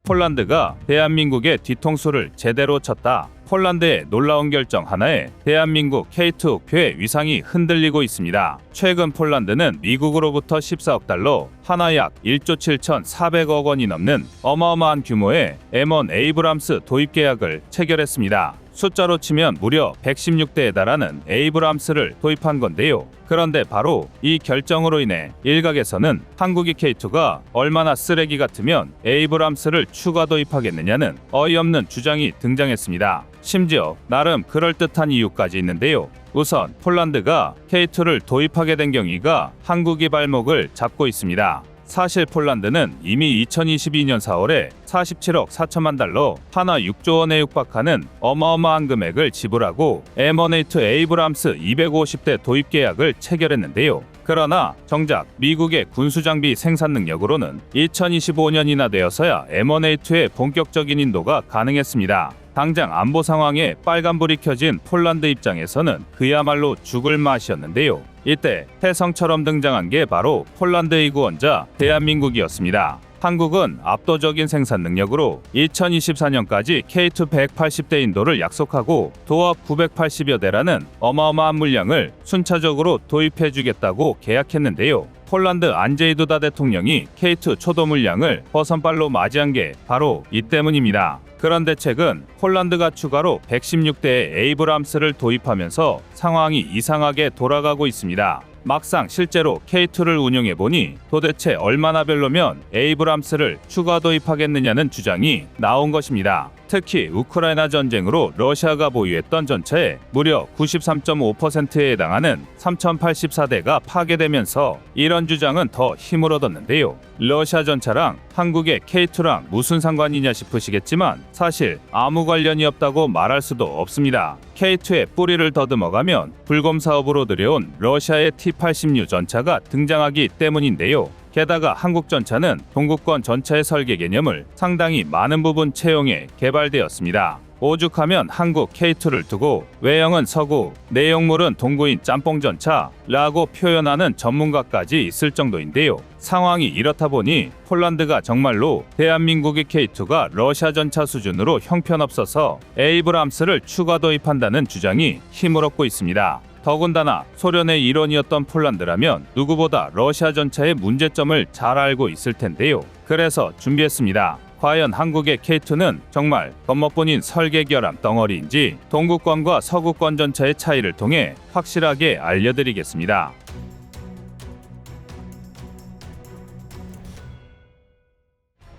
폴란드가 대한민국의 뒤통수를 제대로 쳤다. 폴란드의 놀라운 결정 하나에 대한민국 K2 흑표의 위상이 흔들리고 있습니다. 최근 폴란드는 미국으로부터 14억 달러, 하나 약 1조 7,400억 원이 넘는 어마어마한 규모의 M1 에이브람스 도입 계약을 체결했습니다. 숫자로 치면 무려 116대에 달하는 에이브람스를 도입한 건데요. 그런데 바로 이 결정으로 인해 일각에서는 한국이 K2가 얼마나 쓰레기 같으면 에이브람스를 추가 도입하겠느냐는 어이없는 주장이 등장했습니다. 심지어 나름 그럴듯한 이유까지 있는데요. 우선 폴란드가 K2를 도입하게 된 경위가 한국이 발목을 잡고 있습니다. 사실 폴란드는 이미 2022년 4월에 47억 4천만 달러, 하나 6조 원에 육박하는 어마어마한 금액을 지불하고 M1A2 에이브람스 250대 도입 계약을 체결했는데요. 그러나 정작 미국의 군수장비 생산 능력으로는 2025년이나 되어서야 M1A2의 본격적인 인도가 가능했습니다. 당장 안보 상황에 빨간불이 켜진 폴란드 입장에서는 그야말로 죽을 맛이었는데요. 이때 혜성처럼 등장한 게 바로 폴란드의 구원자 대한민국이었습니다. 한국은 압도적인 생산 능력으로 2024년까지 K2 180대 인도를 약속하고 도합 980여 대라는 어마어마한 물량을 순차적으로 도입해주겠다고 계약했는데요. 폴란드 안제이 두다 대통령이 K2 초도 물량을 버선발로 맞이한 게 바로 이 때문입니다. 그런데 최근 폴란드가 추가로 116대의 에이브람스를 도입하면서 상황이 이상하게 돌아가고 있습니다. 막상 실제로 K2를 운용해보니 도대체 얼마나 별로면 에이브람스를 추가 도입하겠느냐는 주장이 나온 것입니다. 특히 우크라이나 전쟁으로 러시아가 보유했던 전차의 무려 93.5%에 해당하는 3084대가 파괴되면서 이런 주장은 더 힘을 얻었는데요. 러시아 전차랑 한국의 K2랑 무슨 상관이냐 싶으시겠지만 사실 아무 관련이 없다고 말할 수도 없습니다. K2의 뿌리를 더듬어가면 불검 사업으로 들여온 러시아의 T-86 전차가 등장하기 때문인데요. 게다가 한국 전차는 동구권 전차의 설계 개념을 상당히 많은 부분 채용해 개발되었습니다. 오죽하면 한국 K2를 두고 외형은 서구, 내용물은 동구인 짬뽕 전차라고 표현하는 전문가까지 있을 정도인데요. 상황이 이렇다 보니 폴란드가 정말로 대한민국의 K2가 러시아 전차 수준으로 형편없어서 에이브람스를 추가 도입한다는 주장이 힘을 얻고 있습니다. 더군다나 소련의 일원이었던 폴란드라면 누구보다 러시아 전차의 문제점을 잘 알고 있을 텐데요. 그래서 준비했습니다. 과연 한국의 K2는 정말 겉멋뿐인 설계 결함 덩어리인지 동구권과 서구권 전차의 차이를 통해 확실하게 알려드리겠습니다.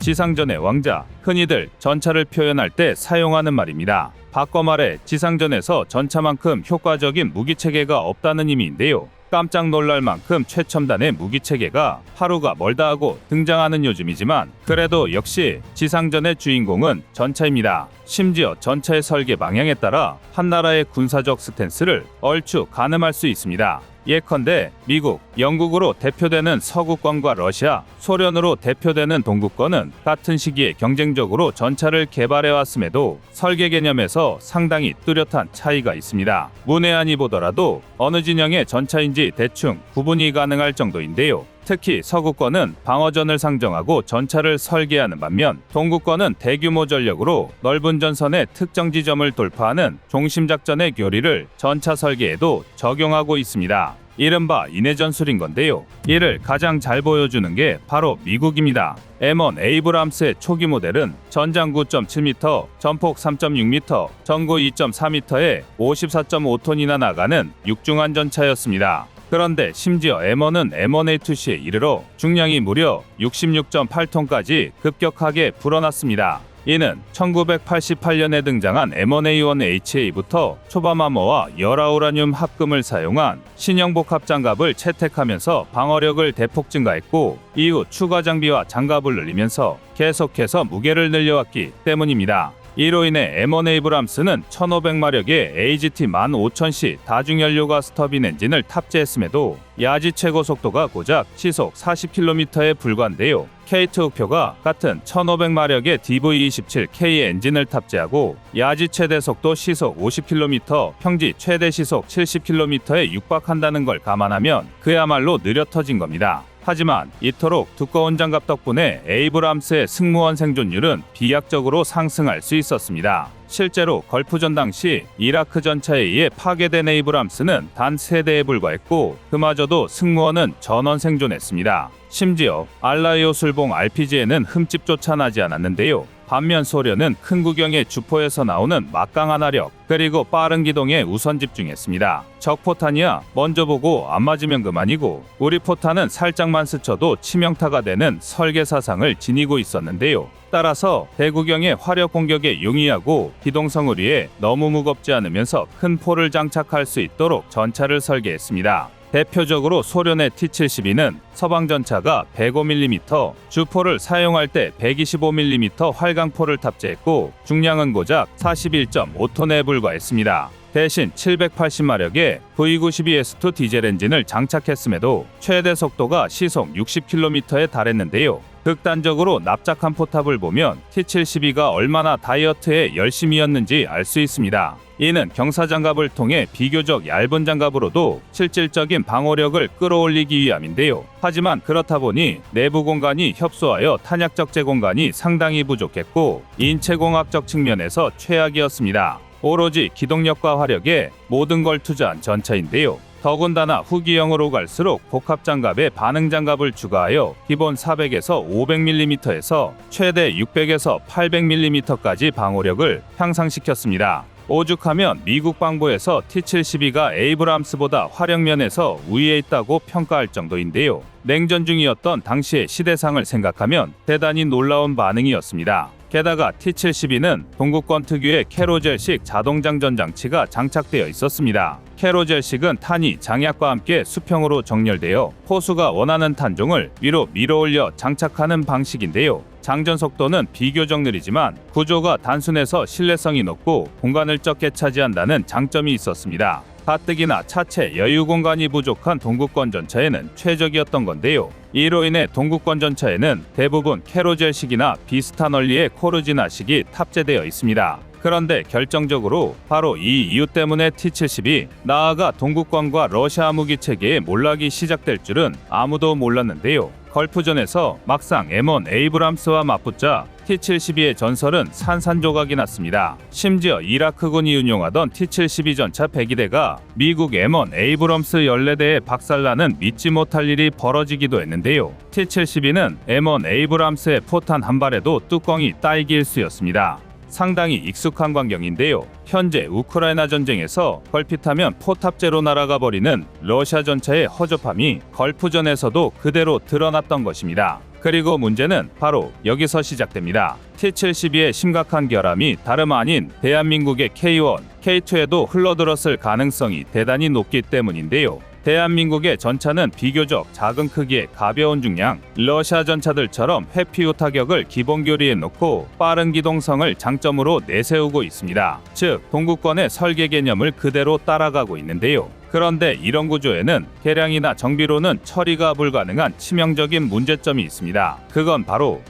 지상전의 왕자, 흔히들 전차를 표현할 때 사용하는 말입니다. 바꿔 말해 지상전에서 전차만큼 효과적인 무기체계가 없다는 의미인데요. 깜짝 놀랄 만큼 최첨단의 무기체계가 하루가 멀다 하고 등장하는 요즘이지만 그래도 역시 지상전의 주인공은 전차입니다. 심지어 전차의 설계 방향에 따라 한 나라의 군사적 스탠스를 얼추 가늠할 수 있습니다. 예컨대 미국, 영국으로 대표되는 서구권과 러시아, 소련으로 대표되는 동구권은 같은 시기에 경쟁적으로 전차를 개발해왔음에도 설계 개념에서 상당히 뚜렷한 차이가 있습니다. 문외한이 보더라도 어느 진영의 전차인지 대충 구분이 가능할 정도인데요. 특히 서구권은 방어전을 상정하고 전차를 설계하는 반면 동구권은 대규모 전력으로 넓은 전선의 특정 지점을 돌파하는 종심작전의 교리를 전차 설계에도 적용하고 있습니다. 이른바 인해전술인 건데요. 이를 가장 잘 보여주는 게 바로 미국입니다. M1 에이브람스의 초기 모델은 전장 9.7m, 전폭 3.6m, 전고 2.4m에 54.5톤이나 나가는 육중한 전차였습니다. 그런데 심지어 M1은 M1A2C에 이르러 중량이 무려 66.8톤까지 급격하게 불어났습니다. 이는 1988년에 등장한 M1A1HA부터 초밤 아머와 열아우라늄 합금을 사용한 신형 복합 장갑을 채택하면서 방어력을 대폭 증가했고 이후 추가 장비와 장갑을 늘리면서 계속해서 무게를 늘려왔기 때문입니다. 이로 인해 M1 에이브람스는 1500마력의 AGT 15000C 다중연료가스 터빈 엔진을 탑재했음에도 야지 최고 속도가 고작 시속 40km에 불과한데요. K2 흑표가 같은 1500마력의 DV27K 엔진을 탑재하고 야지 최대 속도 시속 50km, 평지 최대 시속 70km에 육박한다는 걸 감안하면 그야말로 느려 터진 겁니다. 하지만 이토록 두꺼운 장갑 덕분에 에이브람스의 승무원 생존율은 비약적으로 상승할 수 있었습니다. 실제로 걸프전 당시 이라크 전차에 의해 파괴된 에이브람스는 단 3대에 불과했고 그마저도 승무원은 전원 생존했습니다. 심지어 알라이오 술봉 RPG에는 흠집조차 나지 않았는데요. 반면 소련은 큰 구경의 주포에서 나오는 막강한 화력 그리고 빠른 기동에 우선 집중했습니다. 적 포탄이야 먼저 보고 안 맞으면 그만이고 우리 포탄은 살짝만 스쳐도 치명타가 되는 설계 사상을 지니고 있었는데요. 따라서 대구경의 화력 공격에 용이하고 기동성을 위해 너무 무겁지 않으면서 큰 포를 장착할 수 있도록 전차를 설계했습니다. 대표적으로 소련의 T-72는 서방 전차가 105mm, 주포를 사용할 때 125mm 활강포를 탑재했고 중량은 고작 41.5톤에 불과했습니다. 대신 780마력의 V92S2 디젤 엔진을 장착했음에도 최대 속도가 시속 60km에 달했는데요. 극단적으로 납작한 포탑을 보면 T-72가 얼마나 다이어트에 열심이었는지 알 수 있습니다. 이는 경사장갑을 통해 비교적 얇은 장갑으로도 실질적인 방어력을 끌어올리기 위함인데요. 하지만 그렇다 보니 내부 공간이 협소하여 탄약적 제공간이 상당히 부족했고 인체공학적 측면에서 최악이었습니다. 오로지 기동력과 화력에 모든 걸 투자한 전차인데요. 더군다나 후기형으로 갈수록 복합장갑에 반응장갑을 추가하여 기본 400에서 500mm에서 최대 600에서 800mm까지 방어력을 향상시켰습니다. 오죽하면 미국 방부에서 T-72가 에이브람스보다 화력면에서 우위에 있다고 평가할 정도인데요. 냉전 중이었던 당시의 시대상을 생각하면 대단히 놀라운 반응이었습니다. 게다가 T-72는 동구권 특유의 캐로젤식 자동장전 장치가 장착되어 있었습니다. 캐로젤식은 탄이 장약과 함께 수평으로 정렬되어 포수가 원하는 탄종을 위로 밀어올려 장착하는 방식인데요. 장전 속도는 비교적 느리지만 구조가 단순해서 신뢰성이 높고 공간을 적게 차지한다는 장점이 있었습니다. 가뜩이나 차체 여유 공간이 부족한 동구권 전차에는 최적이었던 건데요. 이로 인해 동구권 전차에는 대부분 캐로젤식이나 비슷한 원리의 코르지나식이 탑재되어 있습니다. 그런데 결정적으로 바로 이 이유 때문에 T-72, 나아가 동구권과 러시아 무기 체계의 몰락이 시작될 줄은 아무도 몰랐는데요. 걸프전에서 막상 M1 에이브람스와 맞붙자 T-72의 전설은 산산조각이 났습니다. 심지어 이라크군이 운용하던 T-72 전차 102대가 미국 M1 에이브럼스 14대에 박살나는 믿지 못할 일이 벌어지기도 했는데요. T-72는 M1 에이브람스의 포탄 한 발에도 뚜껑이 따이기 일쑤였습니다. 상당히 익숙한 광경인데요. 현재 우크라이나 전쟁에서 걸핏하면 포탑재로 날아가 버리는 러시아 전차의 허접함이 걸프전에서도 그대로 드러났던 것입니다. 그리고 문제는 바로 여기서 시작됩니다. T-72의 심각한 결함이 다름 아닌 대한민국의 K1, K2에도 흘러들었을 가능성이 대단히 높기 때문인데요. 대한민국의 전차는 비교적 작은 크기의 가벼운 중량, 러시아 전차들처럼 회피후 타격을 기본 교리에 놓고 빠른 기동성을 장점으로 내세우고 있습니다. 즉, 동구권의 설계 개념을 그대로 따라가고 있는데요. 그런데 이런 구조에는 개량이나 정비로는 처리가 불가능한 치명적인 문제점이 있습니다. 그건 바로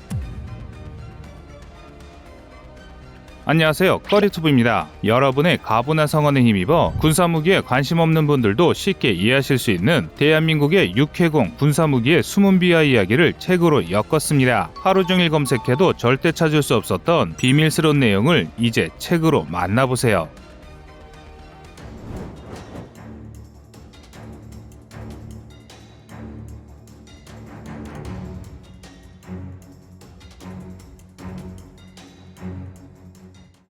안녕하세요, 꺼리투브입니다. 여러분의 가부나 성원에 힘입어 군사무기에 관심 없는 분들도 쉽게 이해하실 수 있는 대한민국의 육해공 군사무기의 숨은 비하 이야기를 책으로 엮었습니다. 하루 종일 검색해도 절대 찾을 수 없었던 비밀스러운 내용을 이제 책으로 만나보세요.